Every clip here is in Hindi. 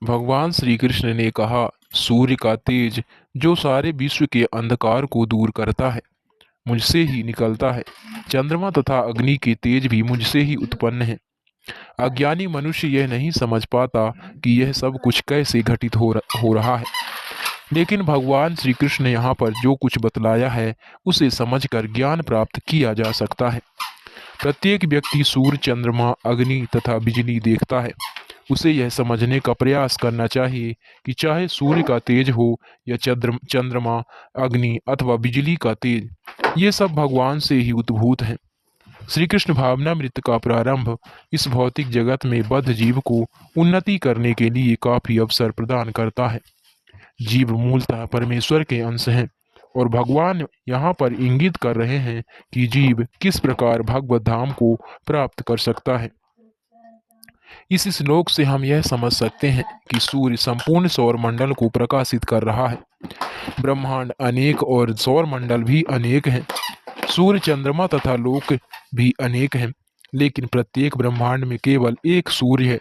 भगवान श्री कृष्ण ने कहा, सूर्य का तेज जो सारे विश्व के अंधकार को दूर करता है मुझसे ही निकलता है। चंद्रमा तथा अग्नि के तेज भी मुझसे ही उत्पन्न है। अज्ञानी मनुष्य यह नहीं समझ पाता कि यह सब कुछ कैसे घटित हो रहा है, लेकिन भगवान श्री कृष्ण ने यहाँ पर जो कुछ बतलाया है उसे समझकर ज्ञान प्राप्त किया जा सकता है। प्रत्येक व्यक्ति सूर्य, चंद्रमा, अग्नि तथा बिजली देखता है। उसे यह समझने का प्रयास करना चाहिए कि चाहे सूर्य का तेज हो या चंद्रमा, अग्नि अथवा बिजली का तेज, ये सब भगवान से ही उद्भूत हैं। श्री कृष्ण भावनामृत का प्रारंभ इस भौतिक जगत में बद्ध जीव को उन्नति करने के लिए काफी अवसर प्रदान करता है। जीव मूलतः परमेश्वर के अंश हैं और भगवान यहाँ पर इंगित कर रहे हैं कि जीव किस प्रकार भगवत धाम को प्राप्त कर सकता है। इस श्लोक से हम यह समझ सकते हैं कि सूर्य संपूर्ण सौर मंडल को प्रकाशित कर रहा है। ब्रह्मांड अनेक और सौर मंडल भी अनेक हैं। सूर्य, चंद्रमा तथा लोक भी अनेक हैं, लेकिन प्रत्येक ब्रह्मांड में केवल एक सूर्य है।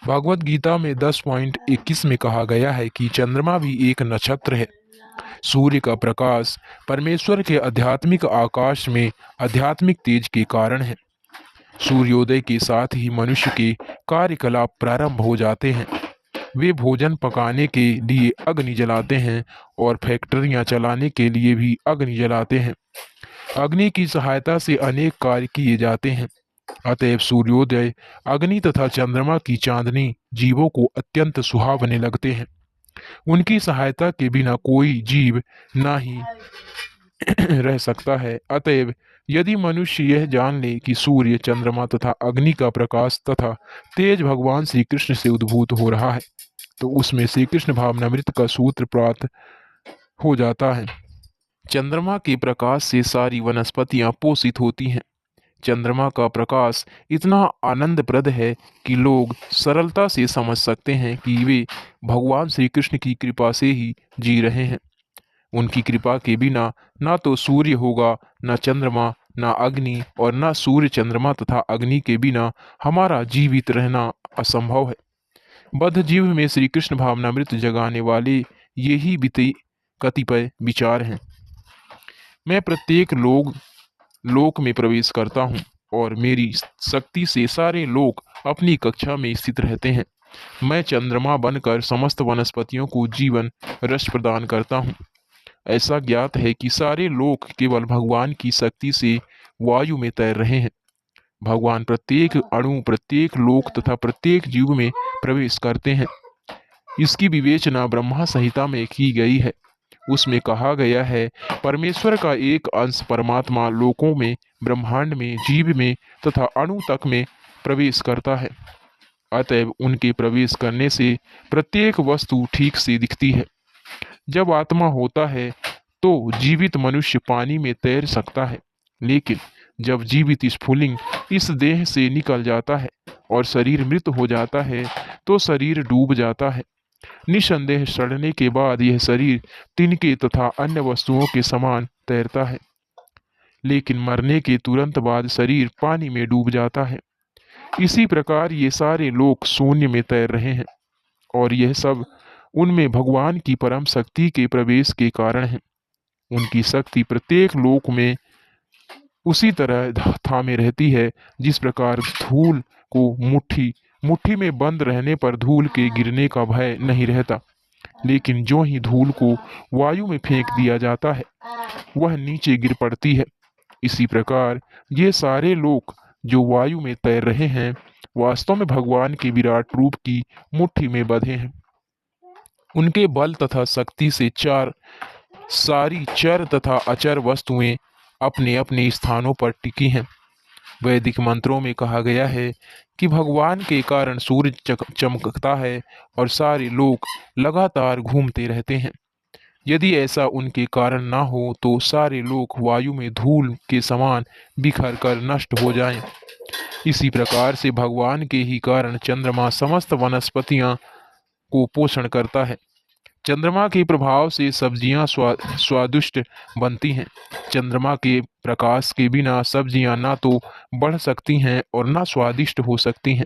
भगवत गीता में 10.21 में कहा गया है कि चंद्रमा भी एक नक्षत्र है। सूर्य का प्रकाश परमेश्वर के आध्यात्मिक आकाश में आध्यात्मिक तेज के कारण है। सूर्योदय के साथ ही मनुष्य के कार्यकलाप प्रारंभ हो जाते हैं। वे भोजन पकाने के लिए अग्नि जलाते हैं और फैक्ट्रियां चलाने के लिए भी अग्नि जलाते हैं। अग्नि की सहायता से अनेक कार्य किए जाते हैं। अतएव सूर्योदय, अग्नि तथा चंद्रमा की चांदनी जीवों को अत्यंत सुहावने लगते हैं। उनकी सहायता के बिना कोई जीव ना ही रह सकता है। अतएव यदि मनुष्य यह जान ले कि सूर्य, चंद्रमा तथा अग्नि का प्रकाश तथा तेज भगवान श्री कृष्ण से उद्भूत हो रहा है, तो उसमें श्री कृष्ण भावनामृत का सूत्र प्राप्त हो जाता है। चंद्रमा के प्रकाश से सारी वनस्पतियां पोषित होती हैं। चंद्रमा का प्रकाश इतना आनंदप्रद है कि लोग सरलता से समझ सकते हैं कि वे भगवान श्री कृष्ण की कृपा से ही जी रहे हैं। उनकी कृपा के बिना ना तो सूर्य होगा, ना चंद्रमा, ना अग्नि, और ना सूर्य, चंद्रमा तथा अग्नि के बिना हमारा जीवित रहना असंभव है। बद्ध जीव में श्री कृष्ण भावनामृत जगाने वाले यही बीते कतिपय विचार हैं। मैं प्रत्येक लोक में प्रवेश करता हूँ और मेरी शक्ति से सारे लोक अपनी कक्षा में स्थित रहते हैं। मैं चंद्रमा बनकर समस्त वनस्पतियों को जीवन रस प्रदान करता हूँ। ऐसा ज्ञात है कि सारे लोक केवल भगवान की शक्ति से वायु में तैर रहे हैं। भगवान प्रत्येक अणु, प्रत्येक लोक तथा प्रत्येक जीव में प्रवेश करते हैं। इसकी विवेचना ब्रह्मा संहिता में की गई है। उसमें कहा गया है, परमेश्वर का एक अंश परमात्मा लोकों में, ब्रह्मांड में, जीव में तथा अणु तक में प्रवेश करता है। अतएव उनके प्रवेश करने से प्रत्येक वस्तु ठीक से दिखती है। जब आत्मा होता है तो जीवित मनुष्य पानी में तैर सकता है, लेकिन जब जीवित स्फुलिंग इस देह से निकल जाता है और शरीर मृत हो जाता है तो शरीर डूब जाता है। निसंदेह सड़ने के बाद यह शरीर तिनके तथा अन्य वस्तुओं के समान तैरता है, लेकिन मरने के तुरंत बाद शरीर पानी में डूब जाता है। इसी प्रकार ये सारे लोक शून्य में तैर रहे हैं और यह सब उनमें भगवान की परम शक्ति के प्रवेश के कारण है। उनकी शक्ति प्रत्येक लोक में उसी तरह थामे रहती है जिस प्रकार धूल को मुट्ठी मुट्ठी में बंद रहने पर धूल के गिरने का भय नहीं रहता, लेकिन जो ही धूल को वायु में फेंक दिया जाता है वह नीचे गिर पड़ती है। इसी प्रकार ये सारे लोक जो वायु में तैर रहे हैं वास्तव में भगवान के विराट रूप की मुट्ठी में बंधे हैं। उनके बल तथा शक्ति से सारी चर तथा अचर वस्तुएं अपने अपने स्थानों पर टिकी हैं। वैदिक मंत्रों में कहा गया है कि भगवान के कारण सूर्य चमकता है और सारे लोग लगातार घूमते रहते हैं। यदि ऐसा उनके कारण ना हो तो सारे लोग वायु में धूल के समान बिखर कर नष्ट हो जाएं। इसी प्रकार से भगवान के ही कारण चंद्रमा समस्त वनस्पतियां को पोषण करता है। चंद्रमा के प्रभाव से सब्जियां स्वादिष्ट बनती हैं। चंद्रमा के प्रकाश के बिना सब्जियां ना तो बढ़ सकती हैं और ना स्वादिष्ट हो सकती हैं।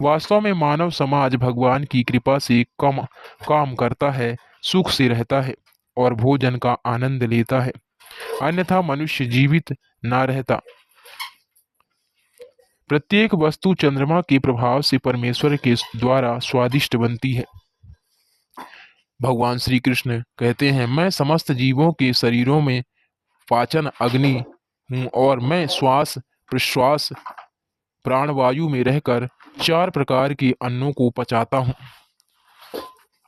वास्तव में मानव समाज भगवान की कृपा से कम काम करता है, सुख से रहता है और भोजन का आनंद लेता है, अन्यथा मनुष्य जीवित ना रहता। प्रत्येक वस्तु चंद्रमा के प्रभाव से परमेश्वर के द्वारा स्वादिष्ट बनती है। भगवान श्री कृष्ण कहते हैं, मैं समस्त जीवों के शरीरों में पाचन अग्नि हूँ और मैं श्वास प्रश्वास प्राणवायु में रहकर 4 प्रकार के अन्नों को पचाता हूँ।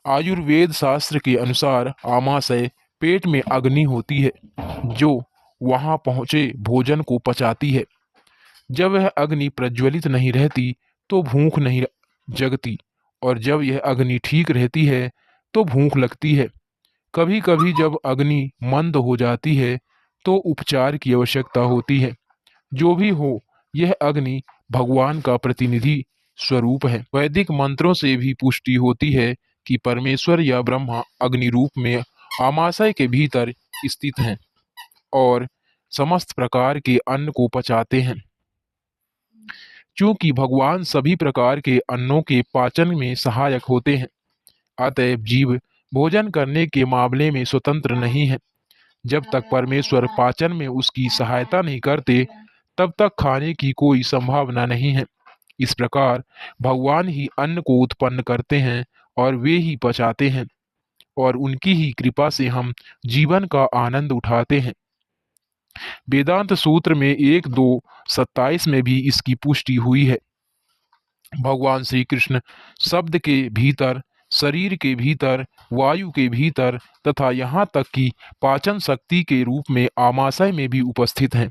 आयुर्वेद शास्त्र के अनुसार आमाशय पेट में अग्नि होती है जो वहां पहुंचे भोजन को पचाती है। जब वह अग्नि प्रज्वलित नहीं रहती तो भूख नहीं जगती, और जब यह अग्नि ठीक रहती है तो भूख लगती है। कभी कभी जब अग्नि मंद हो जाती है तो उपचार की आवश्यकता होती है। जो भी हो, यह अग्नि भगवान का प्रतिनिधि स्वरूप है। वैदिक मंत्रों से भी पुष्टि होती है कि परमेश्वर या ब्रह्मा अग्नि रूप में आमाशय के भीतर स्थित हैं और समस्त प्रकार के अन्न को पचाते हैं। चूंकि भगवान सभी प्रकार के अन्नों के पाचन में सहायक होते हैं, अतएव जीव भोजन करने के मामले में स्वतंत्र नहीं है। जब तक परमेश्वर पाचन में उसकी सहायता नहीं करते, तब तक खाने की कोई संभावना नहीं है। इस प्रकार भगवान ही अन्न को उत्पन्न करते हैं और वे ही पचाते हैं, और उनकी ही कृपा से हम जीवन का आनंद उठाते हैं। वेदांत सूत्र में 1:2:27 में भी इसकी पुष्टि हुई है। भगवान श्री कृष्ण शब्द के भीतर, शरीर के भीतर, वायु के भीतर तथा यहाँ तक कि पाचन शक्ति के रूप में आमाशय में भी उपस्थित हैं।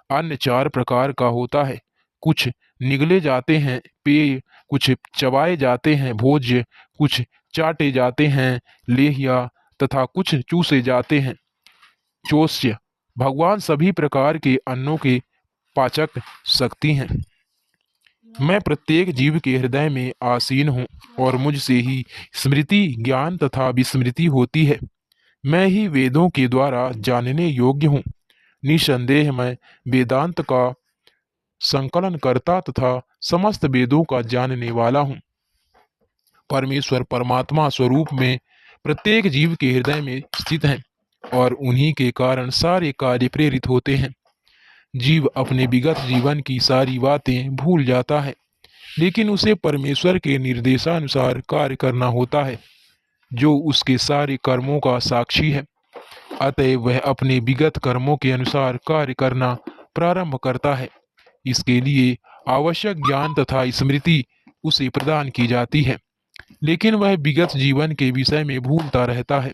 अन्न 4 प्रकार का होता है। कुछ निगले जाते हैं पेय, कुछ चबाए जाते हैं भोज्य, कुछ चाटे जाते हैं लेह्य तथा कुछ चूसे जाते हैं चोष्य। भगवान सभी प्रकार के अन्नों के पाचक शक्ति हैं। मैं प्रत्येक जीव के हृदय में आसीन हूँ और मुझसे ही स्मृति, ज्ञान तथा विस्मृति होती है। मैं ही वेदों के द्वारा जानने योग्य हूँ। निसंदेह मैं वेदांत का संकलन करता तथा समस्त वेदों का जानने वाला हूँ। परमेश्वर परमात्मा स्वरूप में प्रत्येक जीव के हृदय में स्थित हैं और उन्हीं के कारण सारे कार्य प्रेरित होते हैं। जीव अपने विगत जीवन की सारी बातें भूल जाता है, लेकिन उसे परमेश्वर के निर्देशानुसार कार्य करना होता है, जो उसके सारे कर्मों का साक्षी है। अतएव वह अपने विगत कर्मों के अनुसार कार्य करना प्रारंभ करता है। इसके लिए आवश्यक ज्ञान तथा स्मृति उसे प्रदान की जाती है, लेकिन वह विगत जीवन के विषय में भूलता रहता है।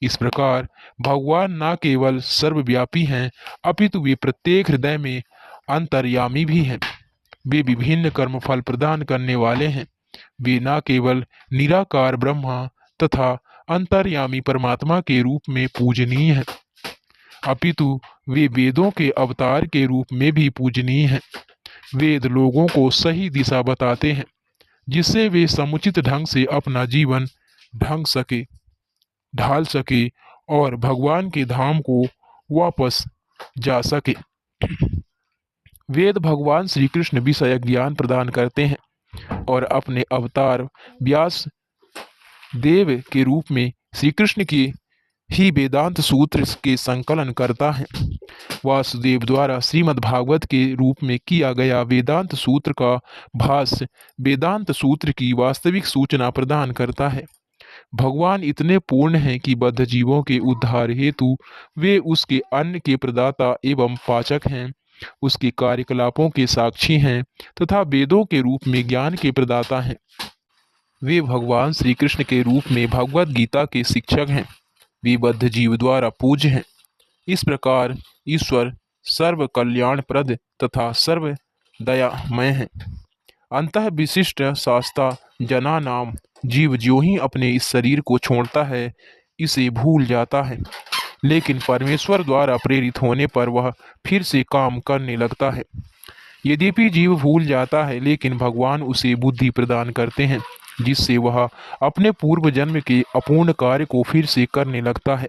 इस प्रकार भगवान न केवल सर्वव्यापी हैं, अपितु वे प्रत्येक हृदय में अंतर्यामी भी हैं। वे विभिन्न कर्म फल प्रदान करने वाले हैं। वे न केवल निराकार ब्रह्मा तथा अंतर्यामी परमात्मा के रूप में पूजनीय हैं, अपितु वे वेदों के अवतार के रूप में भी पूजनीय हैं। वेद लोगों को सही दिशा बताते हैं, जिससे वे समुचित ढंग से अपना जीवन ढाल सके और भगवान के धाम को वापस जा सके। वेद भगवान श्री कृष्ण विषयक ज्ञान प्रदान करते हैं और अपने अवतार व्यास देव के रूप में श्री कृष्ण के ही वेदांत सूत्र के संकलन करता है। वासुदेव द्वारा श्रीमद् भागवत के रूप में किया गया वेदांत सूत्र का भाष्य वेदांत सूत्र की वास्तविक सूचना प्रदान करता है। भगवान इतने पूर्ण हैं कि बद्ध जीवों के उद्धार हेतु वे उसके अन्न के प्रदाता एवं पाचक हैं, उसके कार्यकलापों के साक्षी हैं तथा वेदों के रूप में ज्ञान के प्रदाता हैं। वे भगवान श्री कृष्ण के रूप में भगवत गीता के शिक्षक हैं। वे बद्ध जीव द्वारा पूज्य हैं। इस प्रकार ईश्वर सर्व कल्याणप्रद तथा सर्व दयामय हैं। अंतः विशिष्ट शास्ता जना नाम जीव ज्यों ही अपने इस शरीर को छोड़ता है, इसे भूल जाता है, लेकिन परमेश्वर द्वारा प्रेरित होने पर वह फिर से काम करने लगता है। यद्यपि जीव भूल जाता है, लेकिन भगवान उसे बुद्धि प्रदान करते हैं, जिससे वह अपने पूर्व जन्म के अपूर्ण कार्य को फिर से करने लगता है।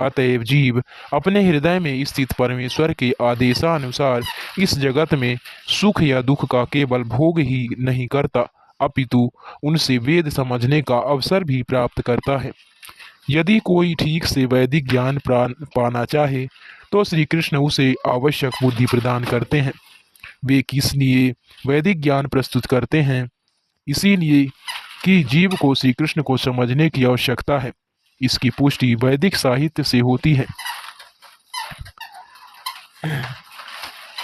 अतएव जीव अपने हृदय में स्थित परमेश्वर के आदेशानुसार इस जगत में सुख या दुख का केवल भोग ही नहीं करता, अपितु उनसे वेद समझने का अवसर भी प्राप्त करता है। यदि कोई ठीक से वैदिक ज्ञान पाना चाहे तो श्री कृष्ण उसे आवश्यक बुद्धि प्रदान करते हैं। वे किस लिए वैदिक ज्ञान प्रस्तुत करते हैं? इसीलिए कि जीव को श्री कृष्ण को समझने की आवश्यकता है। इसकी पुष्टि वैदिक साहित्य से होती है।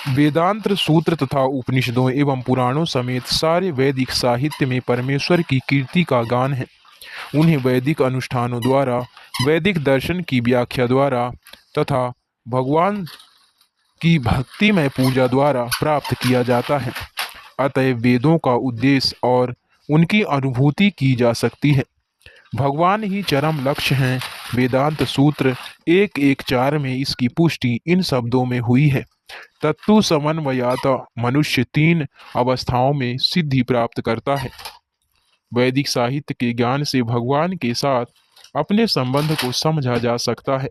वेदांत सूत्र तथा उपनिषदों एवं पुराणों समेत सारे वैदिक साहित्य में परमेश्वर की कीर्ति का गान है। उन्हें वैदिक अनुष्ठानों द्वारा, वैदिक दर्शन की व्याख्या द्वारा तथा भगवान की भक्तिमय पूजा द्वारा प्राप्त किया जाता है। अतएव वेदों का उद्देश्य और उनकी अनुभूति की जा सकती है। भगवान ही चरम लक्ष्य हैं। वेदांत सूत्र 1.1.4 में इसकी पुष्टि इन शब्दों में हुई है। तत्तु समन्वयात मनुष्य 3 अवस्थाओं में सिद्धि प्राप्त करता है। वैदिक साहित्य के ज्ञान से भगवान के साथ अपने संबंध को समझा जा सकता है।